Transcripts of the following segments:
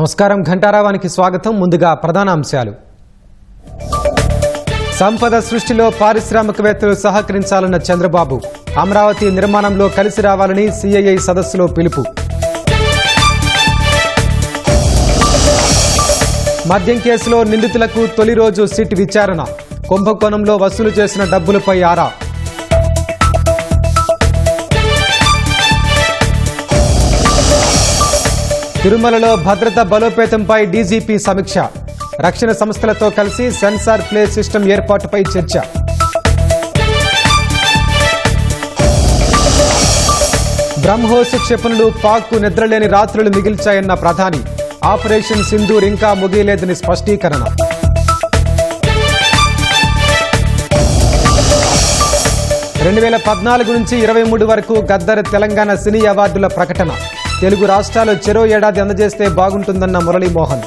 నమస్కారం. ఘంటారావానికి స్వాగతం. ముందుగా ప్రధాన అంశాలు. సంపద సృష్టిలో పారిశ్రామికవేత్తలు సహకరించాలన్న చంద్రబాబు. అమరావతి నిర్మాణంలో కలిసి రావాలని సిఐఐ సదస్సులో పిలుపు. మద్యం కేసులో నిందితులకు తొలి రోజు సిట్ విచారణ. కుంభకోణంలో వసూలు చేసిన డబ్బులపై ఆరా. తిరుమలలో భద్రత బలోపేతంపై డీజీపీ సమీక్ష. రక్షణ సంస్థలతో కలిసి సెన్సార్ ప్లే సిస్టమ్ ఏర్పాటుపై చర్చ. బ్రహ్మోస్ క్షిపణులు పాక్కు నిద్రలేని రాత్రులు మిగిల్చాయన్న ప్రధాని. ఆపరేషన్ సింధూర్ ఇంకా ముగియలేదని స్పష్టీకరణ. 2014 నుంచి 23 వరకు గద్దర్ తెలంగాణ సినీ అవార్డుల ప్రకటన. తెలుగు రాష్ట్రాలు చెరో ఏడాది అందజేస్తే బాగుంటుందన్న మురళీమోహన్.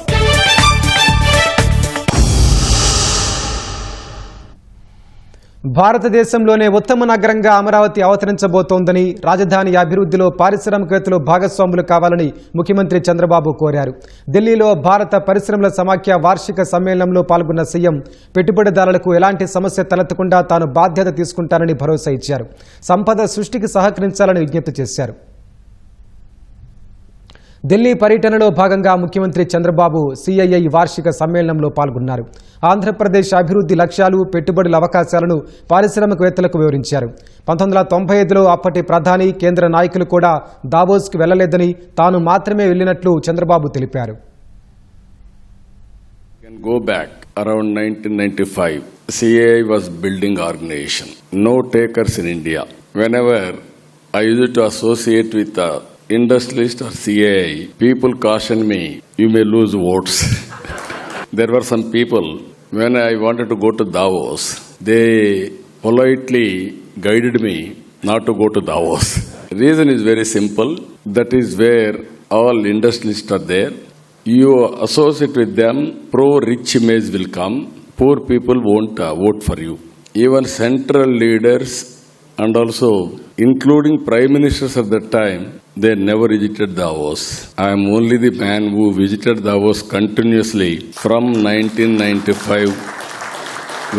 భారతదేశంలోనే ఉత్తమ నగరంగా అమరావతి అవతరించబోతోందని, రాజధాని అభివృద్ధిలో పారిశ్రామికవేత్తలు భాగస్వాములు కావాలని ముఖ్యమంత్రి చంద్రబాబు కోరారు. ఢిల్లీలో భారత పరిశ్రమల సమాఖ్య వార్షిక సమ్మేళనంలో పాల్గొన్న సీఎం పెట్టుబడిదారులకు ఎలాంటి సమస్య తలెత్తకుండా తాను బాధ్యత తీసుకుంటానని భరోసా ఇచ్చారు. సంపద సృష్టికి సహకరించాలని విజ్ఞప్తి చేశారు. ఢిల్లీ పర్యటనలో భాగంగా ముఖ్యమంత్రి చంద్రబాబు సిఐఐ వార్షిక సమ్మేళనంలో పాల్గొన్నారు. ఆంధ్రప్రదేశ్ అభివృద్ధి లక్ష్యాలు, పెట్టుబడుల అవకాశాలను పారిశ్రామికవేత్తలకు వివరించారు. 1995లో అప్పటి ప్రధాని, కేంద్ర నాయకులు కూడా దావోస్కు వెళ్లలేదని, తాను మాత్రమే వెళ్లినట్లు చంద్రబాబు తెలిపారు. Go back around 1995, CAI was building organization. No takers in India. Whenever I used to associate with the industrialist or CAI, people caution me, you may lose votes. There were some people, when I wanted to go to Davos, they politely guided me not to go to Davos. The reason is very simple. That is where all industrialists are there. You associate with them, pro-rich image will come. Poor people won't vote for you. Even central leaders and also including prime ministers at that time, they never visited Davos. I am only the man who visited Davos continuously from 1995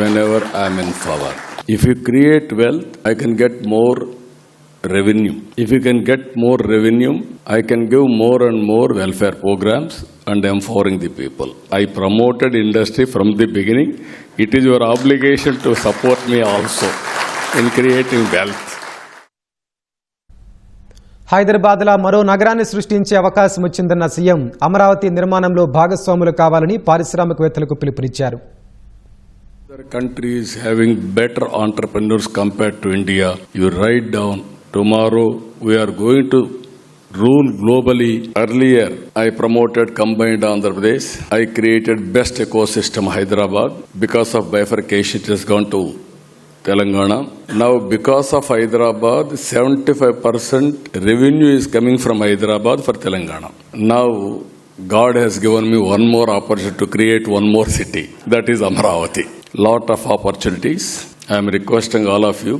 whenever I am in power. If you create wealth, I can get more revenue. If you can get more revenue, I can give more and more welfare programs and empowering the people. I promoted industry from the beginning. It is your obligation to support me also in creating wealth. హైదరాబాద్లో మరో నగరాన్ని సృష్టించే అవకాశం వచ్చిందన్న CM Amaravati నిర్మాణంలో భాగస్వాములు కావాలని పారిశ్రామికవేత్తలకు పిలుపునిచ్చారు. Other countries having better entrepreneurs compared to India. You write down, tomorrow we are going to rule globally. Earlier, I promoted combined Andhra Pradesh. I created best ecosystem Hyderabad. Because of bifurcation, it has gone to Telangana. Now, because of Hyderabad, 75% revenue is coming from Hyderabad for Telangana. Now, God has given me one more opportunity to create one more city. That is Amaravati. Lot of opportunities. I am requesting all of you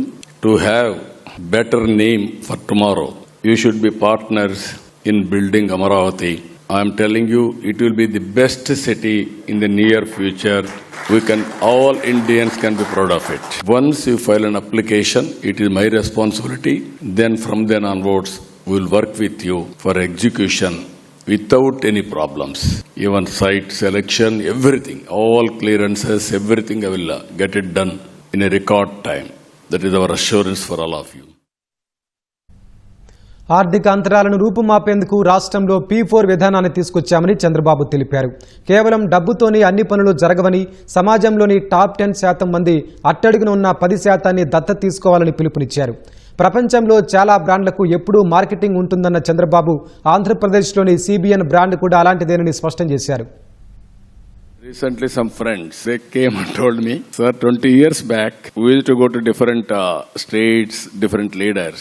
to have better name for tomorrow. You should be partners in building Amaravati. I am telling you, it will be the best city in the near future. All Indians can be proud of it. Once you file an application, it is my responsibility. Then from then onwards, we will work with you for execution without any problems. Even site selection, everything, all clearances, everything I will get it done in a record time. That is our assurance for all of you. ఆర్థిక అంతరాలను రూపుమాపేందుకు రాష్ట్రంలో P4 విధానాన్ని తీసుకొచ్చామని చంద్రబాబు తెలిపారు. కేవలం డబ్బుతోనే అన్ని పనులు జరగవని, సమాజంలోని top 10% మంది అట్టడుగున ఉన్న 10% దత్తత తీసుకోవాలని పిలుపునిచ్చారు. ప్రపంచంలో చాలా బ్రాండ్లకు ఎప్పుడూ మార్కెటింగ్ ఉంటుందన్న చంద్రబాబు ఆంధ్రప్రదేశ్లోని CBN బ్రాండ్ కూడా అలాంటిదేనని స్పష్టం చేశారు. Recently, some friends, they came and told me, sir, 20 years back, we used to go to different states, different leaders.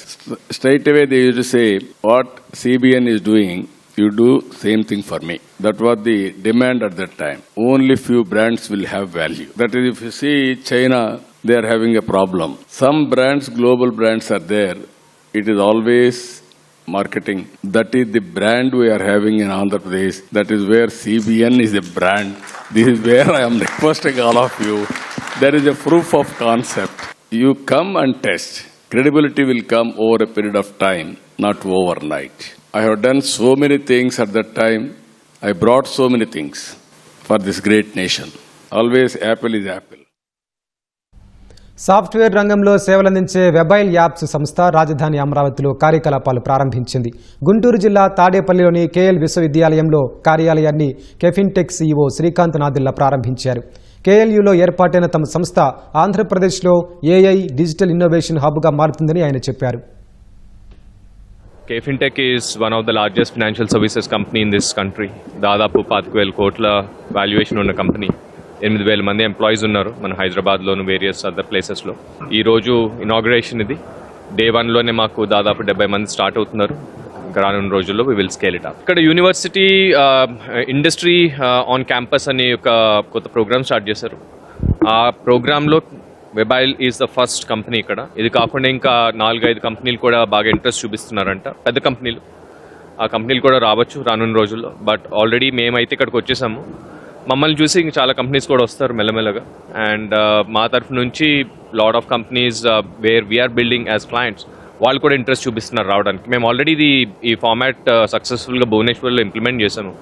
Straight away, they used to say, what CBN is doing, you do same thing for me. That was the demand at that time. Only few brands will have value. That is, if you see China, they are having a problem. Some brands, global brands are there. It is always marketing. That is the brand we are having in Andhra Pradesh. That is where CBN is a brand. This is where I am requesting all of you. There is a proof of concept. You come and test. Credibility will come over a period of time, not overnight. I have done so many things at that time. I brought so many things for this great nation. Always apple is apple. Software రంగంలో సేవలందించే వెబైల్ apps సంస్థ రాజధాని అమరావతిలో కార్యకలాపాలు ప్రారంభించింది. గుంటూరు జిల్లా తాడేపల్లిలోని KL విశ్వవిద్యాలయంలో కార్యాలయాన్ని కెఫిన్టెక్ సీఈఓ శ్రీకాంత్ నాదిల్లా ప్రారంభించారు. కేఎల్యూలో ఏర్పాటైన తమ సంస్థ ఆంధ్రప్రదేశ్లో ఏఐ డిజిటల్ ఇన్నోవేషన్ హబ్గా మారుతుందని ఆయన చెప్పారు. KFintech is one of the largest financial services company in this country. దాదాపు 4,000 కోట్ల వాల్యుయేషన్ ఉన్న కంపెనీ. 8,000 మంది ఎంప్లాయీస్ ఉన్నారు మన హైదరాబాద్లోను వేరియస్ అదర్ ప్లేసెస్లో. ఈరోజు ఇనాగ్రేషన్ ఇది. డే 1లోనే మాకు దాదాపు 70 మంది స్టార్ట్ అవుతున్నారు. ఇంకా రానున్న రోజుల్లో we will scale it up. ఇక్కడ యూనివర్సిటీ ఇండస్ట్రీ ఆన్ క్యాంపస్ అనే ఒక కొత్త ప్రోగ్రామ్ స్టార్ట్ చేశారు. ఆ ప్రోగ్రాంలో Webile is the first company ఇక్కడ. ఇది కాకుండా ఇంకా 4-5 కంపెనీలు కూడా బాగా ఇంట్రెస్ట్ చూపిస్తున్నారంట, పెద్ద కంపెనీలు. ఆ కంపెనీలు కూడా రావచ్చు రానున్న రోజుల్లో. బట్ ఆల్రెడీ మేమైతే ఇక్కడికి వచ్చేసాము. మమ్మల్ని చూసి ఇంకా చాలా కంపెనీస్ కూడా వస్తారు మెల్లమెల్లగా. అండ్ మా తరఫు నుంచి lot of companies where we are building as clients వాళ్ళు కూడా ఇంట్రెస్ట్ చూపిస్తున్నారు రావడానికి. మేము ఆల్రెడీ ఈ ఫార్మాట్ సక్సెస్ఫుల్గా భువనేశ్వర్లో ఇంప్లిమెంట్ చేసాము.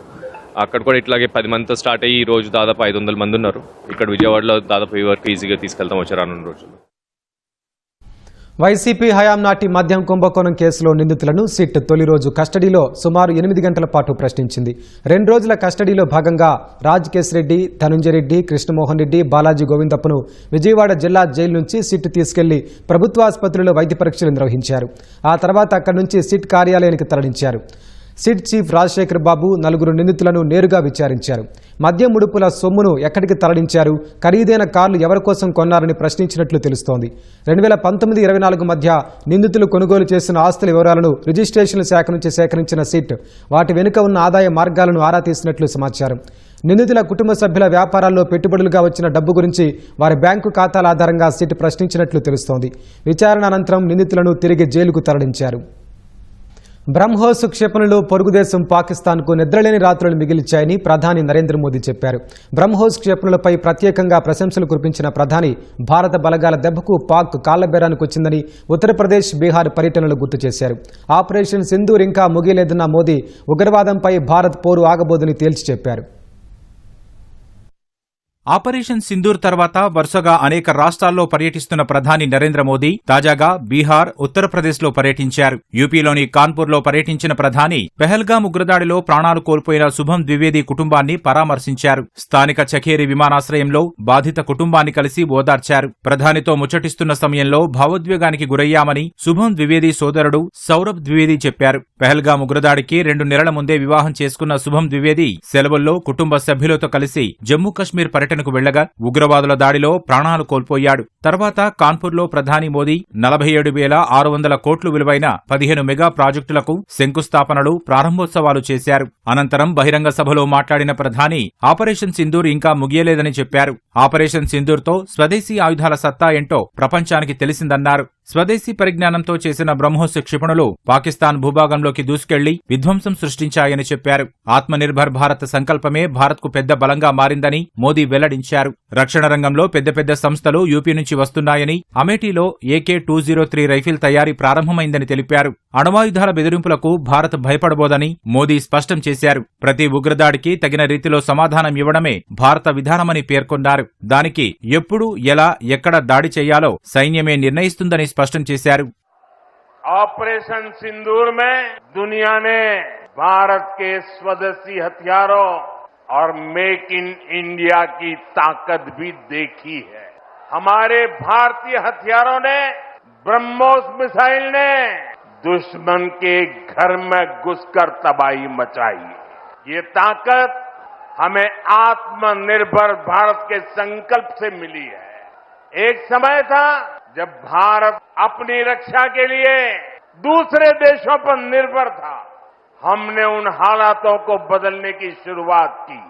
అక్కడ కూడా ఇట్లాగే 10 మందితో స్టార్ట్ అయ్యి ఈ రోజు దాదాపు 500 మంది ఉన్నారు. ఇక్కడ విజయవాడలో దాదాపు ఈ వరకు ఈజీగా తీసుకెళ్తాం వచ్చే రానున్న రోజుల్లో. వైసీపీ హయాం నాటి మద్యం కుంభకోణం కేసులో నిందితులను సిట్ తొలి రోజు కస్టడీలో సుమారు 8 గంటల పాటు ప్రశ్నించింది. 2 రోజుల కస్టడీలో భాగంగా రాజ్ రెడ్డి, ధనుంజయ రెడ్డి, కృష్ణమోహన్ రెడ్డి, బాలాజీ గోవిందప్పను విజయవాడ జిల్లా జైలు నుంచి సిట్ తీసుకెళ్లి ప్రభుత్వ ఆసుపత్రిలో వైద్య పరీక్షలు నిర్వహించారు. ఆ తర్వాత అక్కడి నుంచి సిట్ కార్యాలయానికి తరలించారు. సిట్ చీఫ్ రాజశేఖర్ బాబు 4 నిందితులను నేరుగా విచారించారు. మద్యం ముడుపుల సొమ్మును ఎక్కడికి తరలించారు, ఖరీదైన కార్లు ఎవరి కోసం కొన్నారని ప్రశ్నించినట్లు తెలుస్తోంది. 2019-24 మధ్య నిందితులు కొనుగోలు చేసిన ఆస్తుల వివరాలను రిజిస్ట్రేషన్ల శాఖ నుంచి సేకరించిన సిట్ వాటి వెనుక ఉన్న ఆదాయ మార్గాలను ఆరా తీసినట్లు సమాచారం. నిందితుల కుటుంబ సభ్యుల వ్యాపారాల్లో పెట్టుబడులుగా వచ్చిన డబ్బు గురించి వారి బ్యాంకు ఖాతాల ఆధారంగా సిట్ ప్రశ్నించినట్లు తెలుస్తోంది. విచారణ అనంతరం నిందితులను తిరిగి జైలుకు తరలించారు. బ్రహ్మోస్ క్షిపణులు పొరుగుదేశం పాకిస్తాన్కు నిద్రలేని రాత్రులు మిగిల్చాయని ప్రధాని నరేంద్ర మోదీ చెప్పారు. బ్రహ్మోస్ క్షిపణులపై ప్రత్యేకంగా ప్రశంసలు కురిపించిన ప్రధాని భారత బలగాల దెబ్బకు పాక్ కాళ్లబేరానికి వచ్చిందని ఉత్తరప్రదేశ్, బీహార్ పర్యటనలు గుర్తు చేశారు. ఆపరేషన్ సింధూర్ ఇంకా ముగియలేదన్న మోదీ ఉగ్రవాదంపై భారత్ పోరు ఆగబోదని తేల్చి చెప్పారు. ఆపరేషన్ సింధూర్ తర్వాత వరుసగా అనేక రాష్ట్రాల్లో పర్యటిస్తున్న ప్రధాని నరేంద్ర మోదీ తాజాగా బీహార్, ఉత్తరప్రదేశ్లో పర్యటించారు. యూపీలోని కాన్పూర్లో పర్యటించిన ప్రధాని పెహల్గాం ఉగ్రదాడిలో ప్రాణాలు కోల్పోయిన శుభం ద్వివేది కుటుంబాన్ని పరామర్శించారు. స్థానిక చఖేరి విమానాశ్రయంలో బాధిత కుటుంబాన్ని కలిసి ఓదార్చారు. ప్రధానితో ముచ్చటిస్తున్న సమయంలో భావోద్వేగానికి గురయ్యామని శుభం ద్వివేది సోదరుడు సౌరభ్ ద్వివేది చెప్పారు. పెహల్గాం ఉగ్రదాడికి 2 నెలల ముందే వివాహం చేసుకున్న శుభం ద్వివేది సెలవుల్లో కుటుంబ సభ్యులతో కలిసి జమ్మూ కశ్మీర్ పర్యటనకు వెళ్లగా ఉగ్రవాదుల దాడిలో ప్రాణాలు కోల్పోయాడు. తర్వాత కాన్పూర్లో ప్రధాని మోదీ 47,600 కోట్లు విలువైన 15 మెగా ప్రాజెక్టులకు శంకుస్థాపనలు, ప్రారంభోత్సవాలు చేశారు. అనంతరం బహిరంగ సభలో మాట్లాడిన ప్రధాని ఆపరేషన్ సింధూర్ ఇంకా ముగియలేదని చెప్పారు. ఆపరేషన్ సింధూర్తో స్వదేశీ ఆయుధాల సత్తా ఏంటో ప్రపంచానికి తెలిసిందన్నారు. స్వదేశీ పరిజ్ఞానంతో చేసిన బ్రహ్మోస్ క్షిపణులు పాకిస్తాన్ భూభాగంలోకి దూసుకెళ్లి విధ్వంసం సృష్టించాయని చెప్పారు. ఆత్మనిర్భర్ భారత్ సంకల్పమే భారత్కు పెద్ద బలంగా మారిందని మోదీ వెల్లడించారు. రక్షణ రంగంలో పెద్ద పెద్ద సంస్థలు యూపీ నుంచి వస్తున్నాయని, అమేఠీలో AK-203 రైఫిల్ తయారీ ప్రారంభమైందని తెలిపారు. అణ్వాయుధాల బెదిరింపులకు భారత్ భయపడబోదని మోదీ స్పష్టం చేశారు. ప్రతి ఉగ్రదాడికి తగిన రీతిలో సమాధానం ఇవ్వడమే భారత విధానమని పేర్కొన్నారు. దానికి ఎప్పుడు, ఎలా, ఎక్కడ దాడి చేయాలో సైన్యమే నిర్ణయిస్తుందని స్పష్టం చేశారు. ऑपरेशन सिंदूर में दुनिया ने भारत के स्वदेशी हथियारों और मेक इन इंडिया की ताकत भी देखी है. हमारे भारतीय हथियारों ने, ब्रह्मोस मिसाइल ने दुश्मन के घर में घुसकर तबाही मचाई. ये ताकत हमें आत्मनिर्भर भारत के संकल्प से मिली है. एक समय था जब भारत अपनी रक्षा के लिए दूसरे देशों पर निर्भर था. हमने उन हालातों को बदलने की शुरुआत की.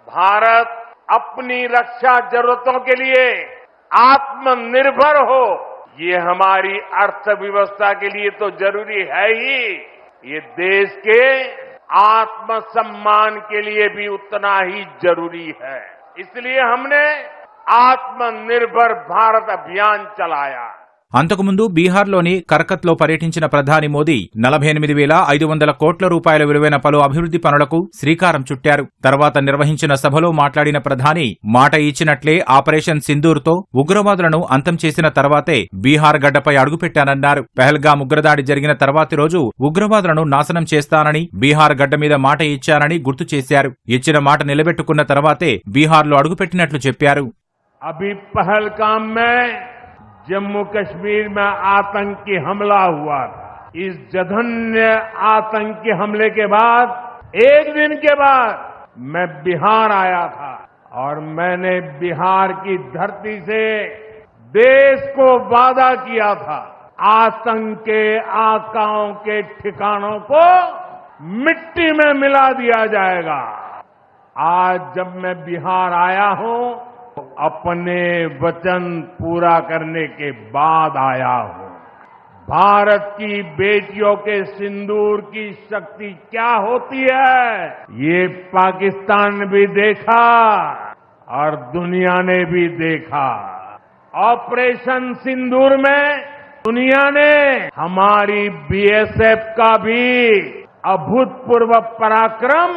भारत अपनी रक्षा जरूरतों के लिए आत्मनिर्भर हो, ये हमारी अर्थव्यवस्था के लिए तो जरूरी है ही, ये देश के आत्मसम्मान के लिए भी उतना ही जरूरी है। इसलिए हमने आत्मनिर्भर भारत अभियान चलाया। అంతకుముందు బీహార్లోని కర్కత్లో పర్యటించిన ప్రధాని మోదీ 48,500 కోట్ల రూపాయల విలువైన పలు అభివృద్ధి పనులకు శ్రీకారం చుట్టారు. తర్వాత నిర్వహించిన సభలో మాట్లాడిన ప్రధాని మాట ఇచ్చినట్లే ఆపరేషన్ సింధూర్తో ఉగ్రవాదులను అంతం చేసిన తర్వాతే బీహార్ గడ్డపై అడుగుపెట్టానన్నారు. పెహల్గాం ఉగ్రదాడి జరిగిన తర్వాతి రోజు ఉగ్రవాదులను నాశనం చేస్తానని బీహార్ గడ్డ మీద మాట ఇచ్చానని గుర్తు చేశారు. ఇచ్చిన మాట నిలబెట్టుకున్న తర్వాతే బీహార్లో అడుగుపెట్టినట్లు చెప్పారు. अभी पहलगाम में जम्मू कश्मीर में आतंकी हमला हुआ था। इस जघन्य आतंकी हमले के बाद एक दिन के बाद मैं बिहार आया था और मैंने बिहार की धरती से देश को वादा किया था, आतंक के आकाओं के ठिकानों को मिट्टी में मिला दिया जाएगा। आज जब मैं बिहार आया हूं, अपने वचन पूरा करने के बाद आया हूं। भारत की बेटियों के सिंदूर की शक्ति क्या होती है, ये पाकिस्तान भी देखा और दुनिया ने भी देखा। ऑपरेशन सिंदूर में दुनिया ने हमारी बीएसएफ का भी अभूतपूर्व पराक्रम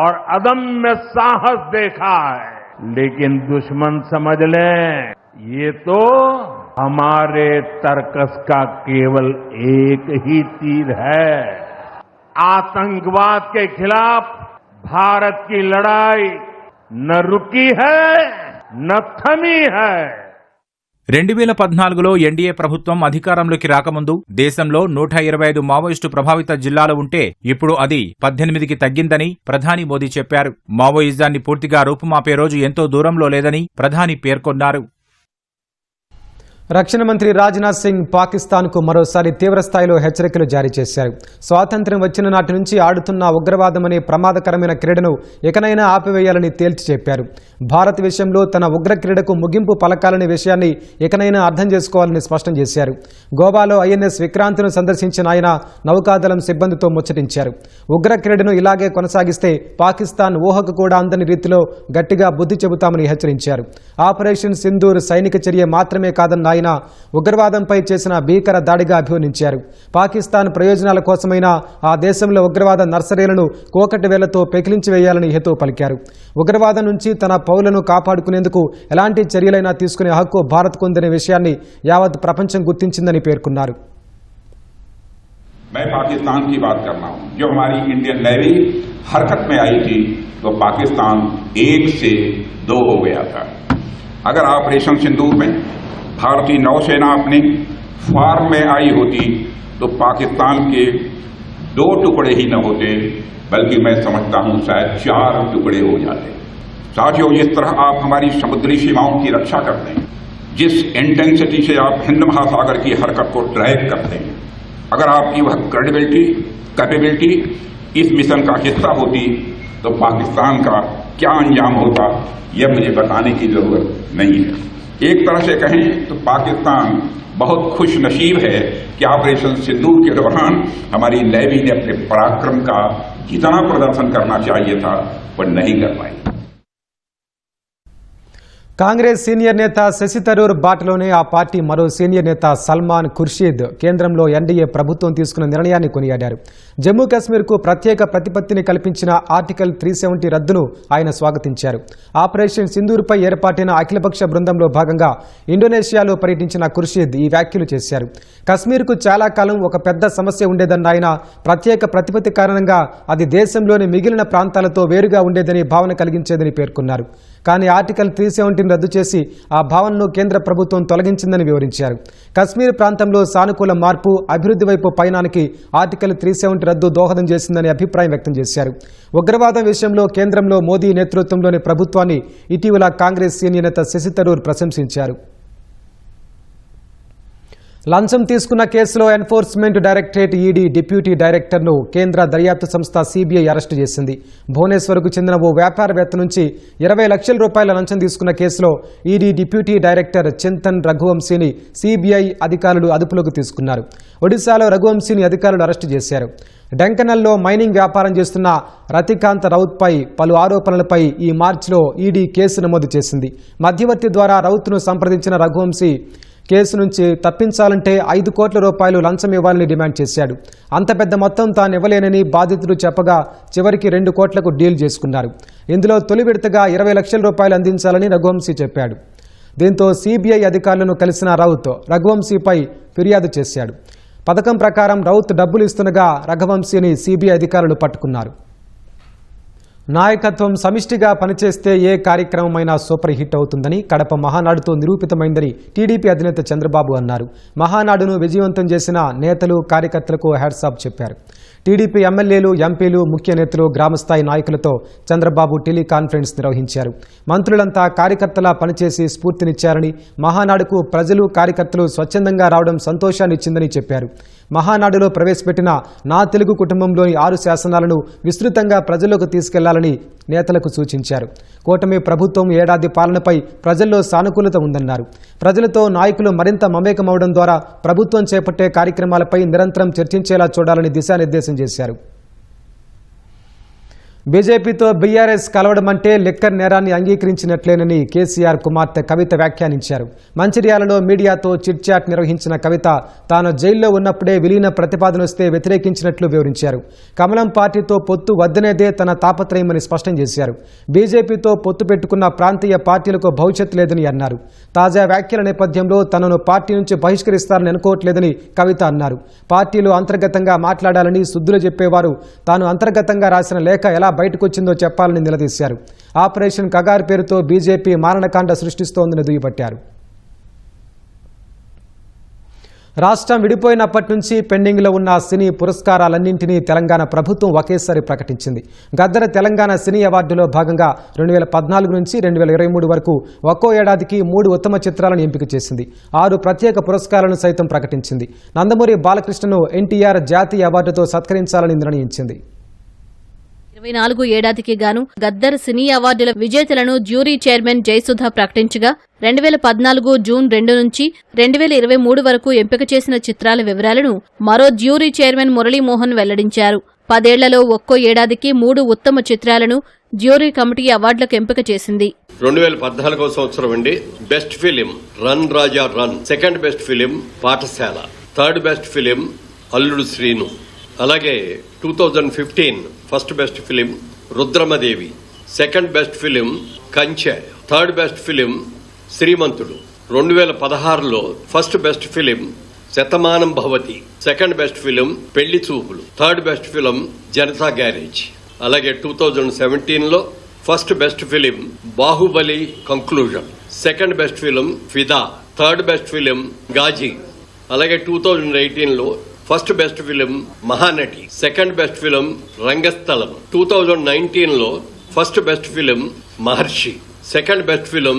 और अदम्य साहस देखा है। लेकिन दुश्मन समझ लें, ये तो हमारे तर्कस का केवल एक ही तीर है। आतंकवाद के खिलाफ भारत की लड़ाई न रुकी है न थमी है। 2014లో ఎన్డీఏ ప్రభుత్వం అధికారంలోకి రాకముందు దేశంలో 125 మావోయిస్టు ప్రభావిత జిల్లాలు ఉంటే ఇప్పుడు అది 18కి తగ్గిందని ప్రధాని మోదీ చెప్పారు. మావోయిజాన్ని పూర్తిగా రూపుమాపే రోజు ఎంతో దూరంలో లేదని ప్రధాని పేర్కొన్నారు. రక్షణ మంత్రి రాజ్నాథ్ సింగ్ పాకిస్తాన్కు మరోసారి తీవ్రస్థాయిలో హెచ్చరికలు జారీ చేశారు. స్వాతంత్ర్యం వచ్చిన నాటి నుంచి ఆడుతున్న ఉగ్రవాదం అనే ప్రమాదకరమైన క్రీడను ఇకనైనా ఆపివేయాలని తేల్చి చెప్పారు. భారత్ విషయంలో తన ఉగ్ర క్రీడకు ముగింపు పలకాలనే విషయాన్ని ఇకనైనా అర్థం చేసుకోవాలని స్పష్టం చేశారు. గోవాలో ఐఎన్ఎస్ విక్రాంత్ను సందర్శించిన ఆయన నౌకాదళం సిబ్బందితో ముచ్చటించారు. ఉగ్ర క్రీడను ఇలాగే కొనసాగిస్తే పాకిస్తాన్ ఊహకు కూడా అందని రీతిలో గట్టిగా బుద్ధి చెబుతామని హెచ్చరించారు. ఆపరేషన్ సింధూర్ సైనిక చర్య మాత్రమే కాదన్న ఆయన ఉగ్రవాదంపై చేసిన భీకర దాడిగా అభివర్ణించారు. పాకిస్తాన్ ప్రయోజనాల కోసమైనా ఆ దేశంలో ఉగ్రవాద నర్సరీలను కోకటి వేలతో పెకిలించి వేయాలని హితవు పలికారు. ఉగ్రవాదం నుంచి తన పౌరులను కాపాడుకునేందుకు ఎలాంటి చర్యలైనా తీసుకునే హక్కు భారత్కు ఉందనే విషయాన్ని యావత్ ప్రపంచం గుర్తించిందని పేర్కొన్నారు. मैं पाकिस्तान की बात कर रहा हूं। जो हमारी इंडियन नेवी हरकत में आई थी तो पाकिस्तान 1 से 2 हो गया था। अगर ऑपरेशन सिंदूर में भारतीय नौसेना अपनी फॉर्म में आई होती तो पाकिस्तान के 2 टुकड़े ही न होते, बल्कि मैं समझता हूं शायद 4 टुकड़े हो जाते। साथियों, जिस तरह आप हमारी समुद्री सीमाओं की रक्षा करते हैं, जिस इंटेंसिटी से आप हिंद महासागर की हरकत को ट्रैक करते हैं, अगर आपकी वह क्रेडिबिलिटी कैपेबिलिटी इस मिशन का हिस्सा होती तो पाकिस्तान का क्या अंजाम होता, यह मुझे बताने की जरूरत नहीं है। एक तरह से कहें तो पाकिस्तान बहुत खुश नसीब है कि ऑपरेशन सिंदूर के दौरान हमारी नेवी ने अपने पराक्रम का जितना प्रदर्शन करना चाहिए था वह नहीं कर पाई। కాంగ్రెస్ సీనియర్ నేత శశి థరూర్ బాటలోనే ఆ పార్టీ మరో సీనియర్ నేత సల్మాన్ ఖుర్షీద్ కేంద్రంలో ఎన్డీఏ ప్రభుత్వం తీసుకున్న నిర్ణయాన్ని కొనియాడారు. జమ్మూ కాశ్మీర్కు ప్రత్యేక ప్రతిపత్తిని కల్పించిన ఆర్టికల్ 370 రద్దును ఆయన స్వాగతించారు. ఆపరేషన్ సింధూర్పై ఏర్పాటైన అఖిలపక్ష బృందంలో భాగంగా ఇండోనేషియాలో పర్యటించిన ఖుర్షీద్ ఈ వ్యాఖ్యలు చేశారు. కశ్మీర్కు చాలా కాలం ఒక పెద్ద సమస్య ఉండేదన్న ఆయన ప్రత్యేక ప్రతిపత్తి కారణంగా అది దేశంలోని మిగిలిన ప్రాంతాలతో వేరుగా ఉండేదని భావన కలిగించేదని పేర్కొన్నారు. కానీ ఆర్టికల్ 370 రద్దు చేసి ఆ భావనను కేంద్ర ప్రభుత్వం తొలగించిందని వివరించారు. కశ్మీర్ ప్రాంతంలో సానుకూల మార్పు, అభివృద్ధి వైపు పయనానికి ఆర్టికల్ 370 రద్దు దోహదం చేసిందని అభిప్రాయం వ్యక్తం చేశారు. ఉగ్రవాదం విషయంలో కేంద్రంలో మోదీ నేతృత్వంలోని ప్రభుత్వాన్ని ఇటీవల కాంగ్రెస్ సీనియర్ నేత శశి థరూర్ ప్రశంసించారు. లంచం తీసుకున్న కేసులో ఎన్ఫోర్స్మెంట్ డైరెక్టరేట్ ఈడీ డిప్యూటీ డైరెక్టర్ను కేంద్ర దర్యాప్తు సంస్థ సిబిఐ అరెస్టు చేసింది. భువనేశ్వర్కు చెందిన ఓ వ్యాపారవేత్త నుంచి 20 లక్షల రూపాయల లంచం తీసుకున్న కేసులో ఈడీ డిప్యూటీ డైరెక్టర్ చింతన్ రఘువంశీని సిబిఐ అధికారులు అదుపులోకి తీసుకున్నారు. ఒడిశాలో రఘువంశీని అధికారులు అరెస్టు చేశారు. డెంకనల్లో మైనింగ్ వ్యాపారం చేస్తున్న రతికాంత్ రౌత్పై పలు ఆరోపణలపై ఈ మార్చిలో ఈడీ కేసు నమోదు చేసింది. మధ్యవర్తి ద్వారా రౌత్ను సంప్రదించిన రఘువంశీ కేసు నుంచి తప్పించాలంటే 5 కోట్ల రూపాయలు లంచం ఇవ్వాలని డిమాండ్ చేశాడు. అంత పెద్ద మొత్తం తాను ఇవ్వలేనని బాధితుడు చెప్పగా చివరికి 2 కోట్లకు డీల్ చేసుకున్నారు. ఇందులో తొలి విడతగా 20 లక్షల రూపాయలు అందించాలని రఘువంశీ చెప్పాడు. దీంతో సిబిఐ అధికారులను కలిసిన రౌత్ రఘువంశీపై ఫిర్యాదు చేశాడు. పథకం ప్రకారం రౌత్ డబ్బులు ఇస్తుండగా రఘువంశీని సిబిఐ అధికారులు పట్టుకున్నారు. నాయకత్వం సమిష్టిగా పనిచేస్తే ఏ కార్యక్రమమైనా సూపర్ హిట్ అవుతుందని కడప మహానాడుతో నిరూపితమైందని టీడీపీ అధినేత చంద్రబాబు అన్నారు. మహానాడును విజయవంతం చేసిన నేతలు కార్యకర్తలకు హ్యాట్స్ ఆఫ్ చెప్పారు. టీడీపీ ఎమ్మెల్యేలు, ఎంపీలు, ముఖ్య నేతలు, గ్రామస్థాయి నాయకులతో చంద్రబాబు టెలికాన్ఫరెన్స్ నిర్వహించారు. మంత్రులంతా కార్యకర్తలా పనిచేసి స్ఫూర్తినిచ్చారని, మహానాడుకు ప్రజలు, కార్యకర్తలు స్వచ్ఛందంగా రావడం సంతోషాన్నిచ్చిందని చెప్పారు. మహానాడులో ప్రవేశపెట్టిన నా తెలుగు కుటుంబంలోని 6 శాసనాలను విస్తృతంగా ప్రజల్లోకి తీసుకెళ్లాలని నేతలకు సూచించారు. కూటమి ప్రభుత్వం ఏడాది పాలనపై ప్రజల్లో సానుకూలత ఉందన్నారు. ప్రజలతో నాయకులు మరింత మమేకమవడం ద్వారా ప్రభుత్వం చేపట్టే కార్యక్రమాలపై నిరంతరం చర్చించేలా చూడాలని దిశానిర్దేశం చేశారు. బీజేపీతో బీఆర్ఎస్ కలవడం అంటే లిక్కర్ నేరాన్ని అంగీకరించినట్లేనని కేసీఆర్ కుమార్తె కవిత వ్యాఖ్యానించారు. మంచిర్యాలలో మీడియాతో చిట్ చాట్ నిర్వహించిన కవిత తాను జైల్లో ఉన్నప్పుడే విలీన ప్రతిపాదన వస్తే వ్యతిరేకించినట్లు వివరించారు. కమలం పార్టీతో పొత్తు వద్దనేదే తన తాపత్రయమని స్పష్టం చేశారు. బీజేపీతో పొత్తు పెట్టుకున్న ప్రాంతీయ పార్టీలకు భవిష్యత్ లేదని అన్నారు. తాజా వ్యాఖ్యల నేపథ్యంలో తనను పార్టీ నుంచి బహిష్కరిస్తారని అనుకోవట్లేదని కవిత అన్నారు. పార్టీలు అంతర్గతంగా మాట్లాడాలని సుద్దులు చెప్పేవారు తాను అంతర్గతంగా రాసిన లేఖ ఎలా బయటకొచ్చిందో చెప్పాలని నిలదీశారు. ఆపరేషన్ కగార్ పేరుతో బీజేపీ మారణకాండ సృష్టిస్తోందని దుయ్యబట్టారు. రాష్ట్రం విడిపోయినప్పటి నుంచి పెండింగ్లో ఉన్న సినీ పురస్కారాలన్నింటినీ తెలంగాణ ప్రభుత్వం ఒకేసారి ప్రకటించింది. గద్దర తెలంగాణ సినీ అవార్డులో భాగంగా 2014 నుంచి 2023 వరకు ఒక్కో ఏడాదికి 3 ఉత్తమ చిత్రాలను ఎంపిక చేసింది. 6 ప్రత్యేక పురస్కారాలను సైతం ప్రకటించింది. నందమూరి బాలకృష్ణను ఎన్టీఆర్ జాతీయ అవార్డుతో సత్కరించాలని నిర్ణయించింది. 24 ఏడాదికి గాను గద్దర్ సినీ అవార్డుల విజేతలను జ్యూరీ చైర్మన్ జయసుధ ప్రకటించగా 2014 జూన్ 2 నుంచి 2023 వరకు ఎంపిక చేసిన చిత్రాల వివరాలను మరో జ్యూరీ చైర్మన్ మురళీమోహన్ వెల్లడించారు. 10 ఏళ్లలో ఒక్కో ఏడాదికి 3 ఉత్తమ చిత్రాలను జ్యూరీ కమిటీ అవార్డులకు ఎంపిక చేసింది. 2014 సంవత్సరం అండి best film Run Raja Run, second best film Paathshala, third best film Alludu Seenu. అలాగే 2015 first best film Rudhramadevi, second best film Kanche, third best film Srimanthudu. 2016లో first best film Shatamanam Bhavati, second best film Pelli Choopulu, third best film Janatha Garage. అలాగే 2017లో first best film Baahubali Conclusion, second best film Fidaa, third best film Ghazi. అలాగే 2018లో first best film Mahanati, second best film Rangasthalam. 2019లో first best film Maharshi, second best film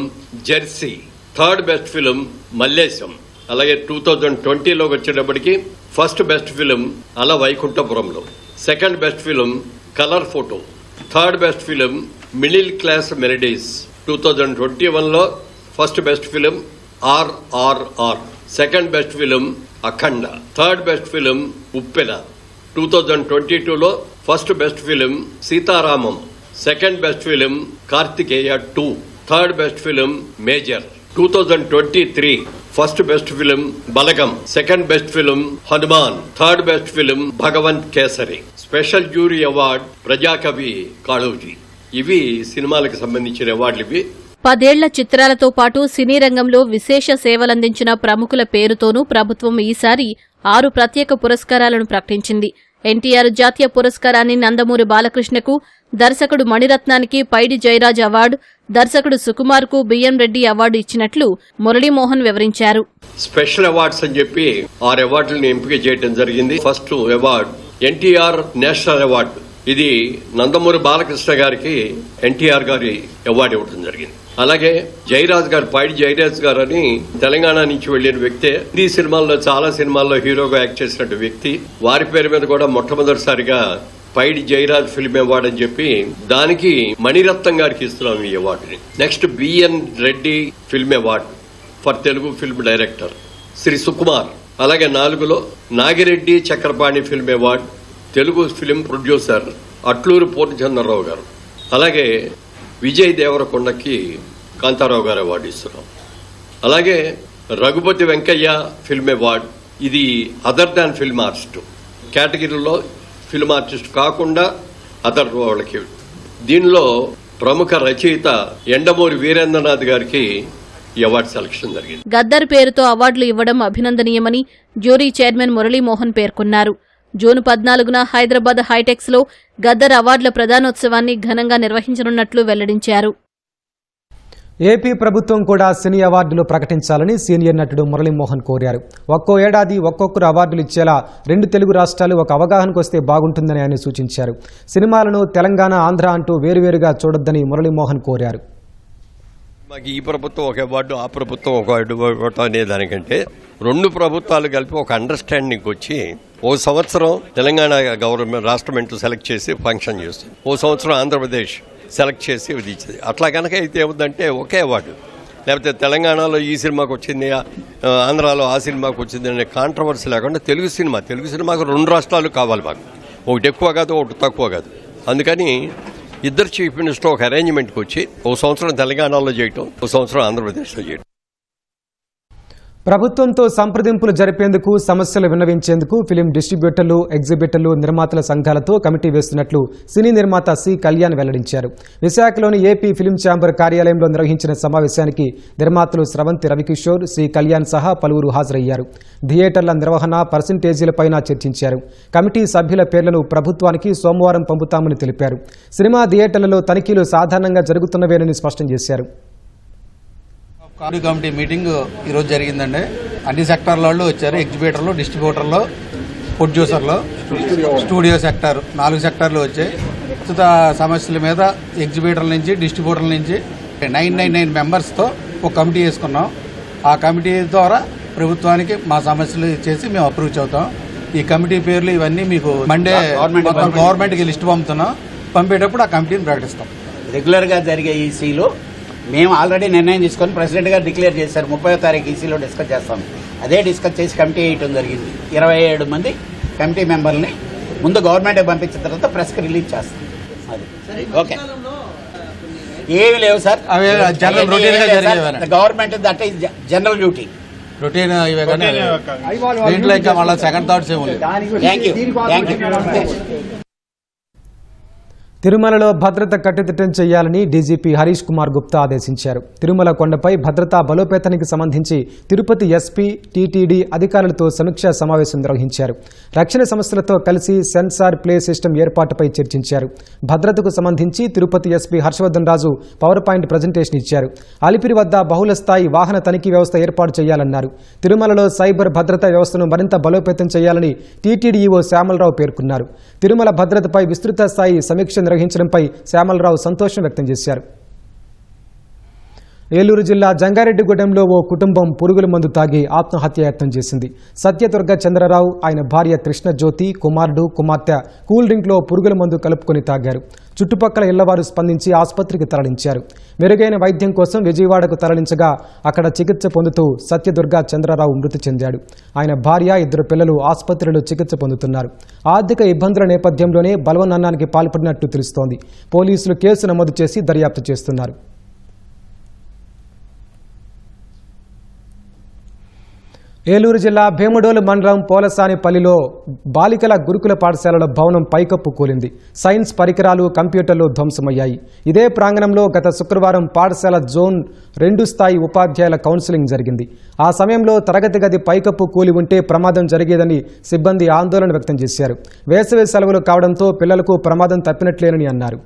Jersey, third best film Mallesham. అలాగే 2020లో వచ్చేటప్పటికి first best film Ala Vaikunthapurramuloo, second best film Colour Photo, third best film Middle Class Melodies. 2021లో first best film RRR, second best film Akhanda, third best film Uppena. 2022లో first best film Sitaramam, second best film Karthikeya 2, third best film Major. 2023 first best film Balagam, second best film Hanuman, third best film Bhagavanth Kesari. Special jury award Prajakavi Kaloji. ఇవి సినిమాలకు సంబంధించిన అవార్డులు. ఇవి 10 ఏళ్ల చిత్రాలతో పాటు సినీ రంగంలో విశేష సేవలందించిన ప్రముఖుల పేరుతోనూ ప్రభుత్వం ఈసారి 6 ప్రత్యేక పురస్కారాలను ప్రకటించింది. ఎన్టీఆర్ జాతీయ పురస్కారాన్ని నందమూరి బాలకృష్ణకు, దర్శకుడు మణిరత్నానికి పైడి జయరాజ్ అవార్డు, దర్శకుడు సుకుమార్కు బిఎన్ రెడ్డి అవార్డు ఇచ్చినట్లు మురళీమోహన్ వివరించారు. స్పెషల్ అవార్డ్స్ అని చెప్పి 6 అవార్డులను ఎంపిక చేయడం జరిగింది. First award NTR national award ఇది నందమూరి బాలకృష్ణ గారికి ఎన్టీఆర్ గారి అవార్డు ఇవ్వడం జరిగింది. అలాగే జయరాజ్ గారు, పైడి జయరాజ్ గారు అని తెలంగాణ నుంచి వెళ్లిన వ్యక్తే. హిందీ సినిమాల్లో చాలా సినిమాల్లో హీరోగా యాక్ట్ చేసినట్టు వ్యక్తి. వారి పేరు మీద కూడా మొట్టమొదటిసారిగా పైడి జయరాజ్ ఫిల్మ్ అవార్డు అని చెప్పి దానికి మణిరత్నం గారికి ఇస్తున్నాం ఈ అవార్డుని. Next B N Reddy film award for Telugu film director Shri Sukumar. అలాగే 4లో Nagireddy Chakrapani film award Telugu film producer Atluru Purnachandrarao గారు. అలాగే విజయ్ దేవరకొండకి కాంతారావు గారు అవార్డు ఇస్తున్నాం. అలాగే రఘుపతి వెంకయ్య ఫిల్మ్ అవార్డు, ఇది అదర్ దాన్ ఫిల్మ్ ఆర్టిస్ట్ కేటగిరీలో ఫిల్మ్ ఆర్టిస్ట్ కాకుండా అదర్ వాళ్ళకి. దీనిలో ప్రముఖ రచయిత ఎండమూరి వీరేంద్రనాథ్ గారికి ఈ అవార్డు సెలక్షన్ జరిగింది. గద్దర్ పేరుతో అవార్డులు ఇవ్వడం అభినందనీయమని జ్యూరీ చైర్మన్ మురళీమోహన్ పేర్కొన్నారు. జూన్ 14న హైదరాబాద్ హైటెక్స్ లో గద్దర్ అవార్డుల ప్రదానోత్సవాన్ని ఘనంగా నిర్వహించనున్నట్లు వెల్లడించారు. ఏపీ ప్రభుత్వం కూడా సినీ అవార్డులు ప్రకటించాలని సీనియర్ నటుడు మురళీమోహన్ కోరారు. ఒక్కో ఏడాది ఒక్కొక్కరు అవార్డులు ఇచ్చేలా 2 తెలుగు రాష్ట్రాలు ఒక అవగాహనకు వస్తే బాగుంటుందని ఆయన సూచించారు. సినిమాలను తెలంగాణ, ఆంధ్ర అంటూ వేరువేరుగా చూడొద్దని మురళీమోహన్ కోరారు. మాకు ఈ ప్రభుత్వం ఒక అవార్డు, ఆ ప్రభుత్వం ఒక అవార్డు అనే దానికంటే 2 ప్రభుత్వాలు కలిపి ఒక అండర్స్టాండింగ్ వచ్చి ఓ సంవత్సరం తెలంగాణ గవర్నమెంట్ రాష్ట్రమెంట్ సెలెక్ట్ చేసి ఫంక్షన్ చేస్తుంది, ఓ సంవత్సరం ఆంధ్రప్రదేశ్ సెలెక్ట్ చేసి ఇది ఇచ్చేది. అట్లా కనుక అయితే ఏముందంటే ఒకే అవార్డు, లేకపోతే తెలంగాణలో ఈ సినిమాకి వచ్చింది, ఆంధ్రాలో ఆ సినిమాకి వచ్చింది అనే కాంట్రవర్సీ లేకుండా తెలుగు సినిమాకు 2 రాష్ట్రాలు కావాలి మాకు. ఒకటి ఎక్కువ కాదు, ఒకటి తక్కువ కాదు. అందుకని ఇద్దరు చీఫ్ మినిస్టర్ ఒక అరేంజ్మెంట్కి వచ్చి ఓ సంవత్సరం తెలంగాణలో చేయటం, ఓ సంవత్సరం ఆంధ్రప్రదేశ్లో చేయటం. ప్రభుత్వంతో సంప్రదింపులు జరిపేందుకు, సమస్యలు విన్నవించేందుకు ఫిలిం డిస్ట్రిబ్యూటర్లు, ఎగ్జిబిటర్లు, నిర్మాతల సంఘాలతో కమిటీ వేస్తున్నట్లు సినీ నిర్మాత సి కళ్యాణ్ వెల్లడించారు. విశాఖలోని ఏపీ ఫిలిం ఛాంబర్ కార్యాలయంలో నిర్వహించిన సమావేశానికి నిర్మాతలు స్రవంతి రవికిషోర్, సి కళ్యాణ్ సహా పలువురు హాజరయ్యారు. థియేటర్ల నిర్వహణ, పర్సెంటేజీలపైన చర్చించారు. కమిటీ సభ్యుల పేర్లను ప్రభుత్వానికి సోమవారం పంపుతామని తెలిపారు. సినిమా థియేటర్లలో తనిఖీలు సాధారణంగా జరుగుతున్నవేనని స్పష్టం చేశారు. కమిటీ మీటింగ్ ఈరోజు జరిగిందండి. అన్ని సెక్టార్ల వాళ్ళు వచ్చారు. ఎగ్జిబిటర్లు, డిస్ట్రిబ్యూటర్లు, ప్రొడ్యూసర్లు, స్టూడియో సెక్టార్ 4 సెక్టార్లు వచ్చాయి. ప్రస్తుత సమస్యల మీద ఎగ్జిబిటర్ల నుంచి, డిస్ట్రిబ్యూటర్ల నుంచి 999 మెంబర్స్తో ఒక కమిటీ వేసుకున్నాం. ఆ కమిటీ ద్వారా ప్రభుత్వానికి మా సమస్యలు చేసి మేము అప్రూవ్ అవుతాం. ఈ కమిటీ పేర్లు ఇవన్నీ మీకు మండే గవర్నమెంట్కి లిస్ట్ పంపుతున్నాం. పంపేటప్పుడు ఆ కమిటీని ప్రకటిస్తాం. రెగ్యులర్గా జరిగే ఈసీలో మేము ఆల్రెడీ నిర్ణయం తీసుకొని ప్రెసిడెంట్ గారు డిక్లేర్ చేశారు. 30వ తారీఖు ఈసీలో డిస్కస్ చేస్తాం. అదే డిస్కస్ చేసి కమిటీ వేయటం జరిగింది. 27 మంది కమిటీ మెంబర్ని ముందు గవర్నమెంట్ పంపించిన తర్వాత ప్రెస్కి రిలీజ్ చేస్తాం. అది ఓకే. ఏమి లేవు sir, government that is general duty, routine ఇవే కానీ దీంట్లో ఇంకా మళ్ళీ సెకండ్ థాట్స్ ఏమి లేదు. Thank you. తిరుమలలో భద్రత కట్టుదిట్టం చేయాలని డీజీపీ హరీష్ కుమార్ గుప్తా ఆదేశించారు. తిరుమల కొండపై భద్రతా బలోపేతానికి సంబంధించి తిరుపతి ఎస్పీ, టీటీడీ అధికారులతో సమీక్షా సమావేశం నిర్వహించారు. రక్షణ సంస్థలతో కలిసి సెన్సార్ ప్లే సిస్టమ్ ఏర్పాటుపై చర్చించారు. భద్రతకు సంబంధించి తిరుపతి ఎస్పీ హర్షవర్ధన్ రాజు పవర్ పాయింట్ ప్రజెంటేషన్ ఇచ్చారు. అలిపిరి వద్ద బహుళ స్థాయి వాహన తనిఖీ వ్యవస్థ ఏర్పాటు చేయాలన్నారు. తిరుమలలో సైబర్ భద్రతా వ్యవస్థను మరింత బలోపేతం చేయాలని టీటీడీ ఈవో శ్యామలరావు పేర్కొన్నారు. తిరుమల భద్రతపై విస్తృత స్థాయి సమీక్ష నిర్వహించడంపై శ్యామలరావు సంతోషం వ్యక్తం చేశారు. ఏలూరు జిల్లా జంగారెడ్డిగూడెంలో ఓ కుటుంబం పురుగుల మందు తాగి ఆత్మహత్యాయత్నం చేసింది. సత్యదుర్గ చంద్రరావు, ఆయన భార్య కృష్ణజ్యోతి, కుమారుడు, కుమార్తె కూల్ డ్రింక్లో పురుగుల మందు కలుపుకొని తాగారు. చుట్టుపక్కల ఇళ్లవారు స్పందించి ఆసుపత్రికి తరలించారు. మెరుగైన వైద్యం కోసం విజయవాడకు తరలించగా అక్కడ చికిత్స పొందుతూ సత్యదుర్గ చంద్రరావు మృతి చెందాడు. ఆయన భార్య, 2 పిల్లలు ఆసుపత్రిలో చికిత్స పొందుతున్నారు. ఆర్థిక ఇబ్బందుల నేపథ్యంలోనే బలవన్మరణానికి పాల్పడినట్టు తెలుస్తోంది. పోలీసులు కేసు నమోదు చేసి దర్యాప్తు చేస్తున్నారు. ఏలూరు జిల్లా భీమడోలు మండలం పోలసానిపల్లిలో బాలికల గురుకుల పాఠశాలల భవనం పైకప్పు కూలింది. సైన్స్ పరికరాలు, కంప్యూటర్లు ధ్వంసమయ్యాయి. ఇదే ప్రాంగణంలో గత శుక్రవారం పాఠశాల జోన్ 2 స్థాయి ఉపాధ్యాయుల కౌన్సిలింగ్ జరిగింది. ఆ సమయంలో తరగతి గది పైకప్పు కూలి ఉంటే ప్రమాదం జరిగేదని సిబ్బంది ఆందోళన వ్యక్తం చేశారు. వేసవి సెలవులు కావడంతో పిల్లలకు ప్రమాదం తప్పినట్లేనని అన్నారు.